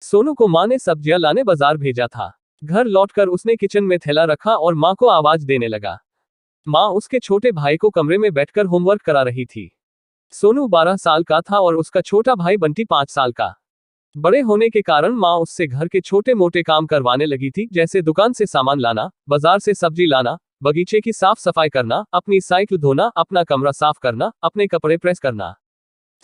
सोनू को माँ ने सब्जियां लाने बाजार भेजा था। घर लौटकर उसने किचन में थैला रखा और माँ को आवाज देने लगा। माँ उसके छोटे भाई को कमरे में बैठकर होमवर्क करा रही थी। सोनू 12 साल का था और उसका छोटा भाई बंटी 5 साल का। बड़े होने के कारण माँ उससे घर के छोटे मोटे काम करवाने लगी थी, जैसे दुकान से सामान लाना, बाजार से सब्जी लाना, बगीचे की साफ सफाई करना, अपनी साइकिल धोना, अपना कमरा साफ करना, अपने कपड़े प्रेस करना।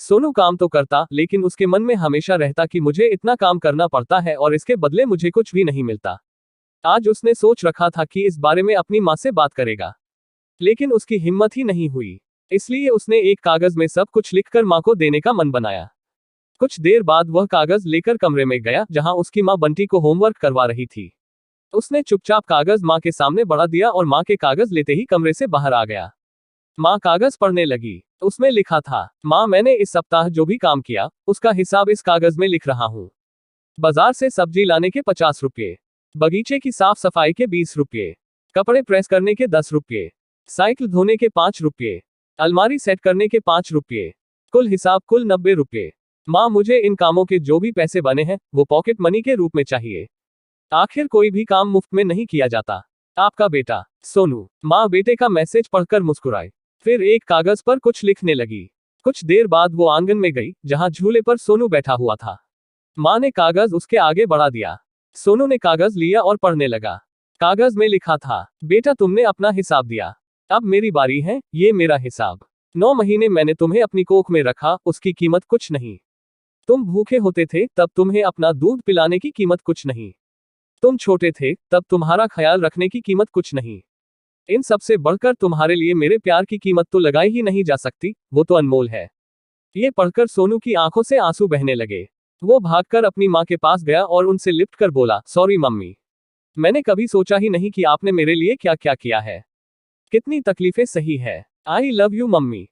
सोनू काम तो करता, लेकिन उसके मन में हमेशा रहता कि मुझे इतना काम करना पड़ता है और इसके बदले मुझे कुछ भी नहीं मिलता। आज उसने सोच रखा था कि इस बारे में अपनी माँ से बात करेगा, लेकिन उसकी हिम्मत ही नहीं हुई। इसलिए उसने एक कागज में सब कुछ लिखकर माँ को देने का मन बनाया। कुछ देर बाद वह कागज लेकर कमरे में गया, जहां उसकी माँ बंटी को होमवर्क करवा रही थी। उसने चुपचाप कागज माँ के सामने बढ़ा दिया और माँ के कागज लेते ही कमरे से बाहर आ गया। माँ कागज पढ़ने लगी। उसमें लिखा था, माँ मैंने इस सप्ताह जो भी काम किया, उसका हिसाब इस कागज में लिख रहा हूँ। बाजार से सब्जी लाने के 50 रुपये, बगीचे की साफ सफाई के 20 रुपये, कपड़े प्रेस करने के 10 रुपये, साइकिल धोने के 5 रुपये, अलमारी सेट करने के 5 रुपये, कुल हिसाब कुल 90 रुपये। माँ मुझे इन कामों के जो भी पैसे बने हैं वो पॉकेट मनी के रूप में चाहिए। आखिर कोई भी काम मुफ्त में नहीं किया जाता। आपका बेटा सोनू। माँ बेटे का मैसेज पढ़कर मुस्कुराई, फिर एक कागज पर कुछ लिखने लगी। कुछ देर बाद वो आंगन में गई, जहां झूले पर सोनू बैठा हुआ था। माँ ने कागज उसके आगे बढ़ा दिया। सोनू ने कागज लिया और पढ़ने लगा। कागज में लिखा था, बेटा तुमने अपना हिसाब दिया, अब मेरी बारी है, ये मेरा हिसाब। 9 महीने मैंने तुम्हें अपनी कोख में रखा, उसकी कीमत कुछ नहीं। तुम भूखे होते थे तब तुम्हें अपना दूध पिलाने की कीमत कुछ नहीं। तुम छोटे थे तब तुम्हारा ख्याल रखने की कीमत कुछ नहीं। इन सबसे बढ़कर तुम्हारे लिए मेरे प्यार की कीमत तो लगाई ही नहीं जा सकती, वो तो अनमोल है। ये पढ़कर सोनू की आंखों से आंसू बहने लगे। वो भागकर अपनी माँ के पास गया और उनसे लिपट कर बोला, सॉरी मम्मी, मैंने कभी सोचा ही नहीं कि आपने मेरे लिए क्या क्या किया है, कितनी तकलीफें सही है। I love you mummy.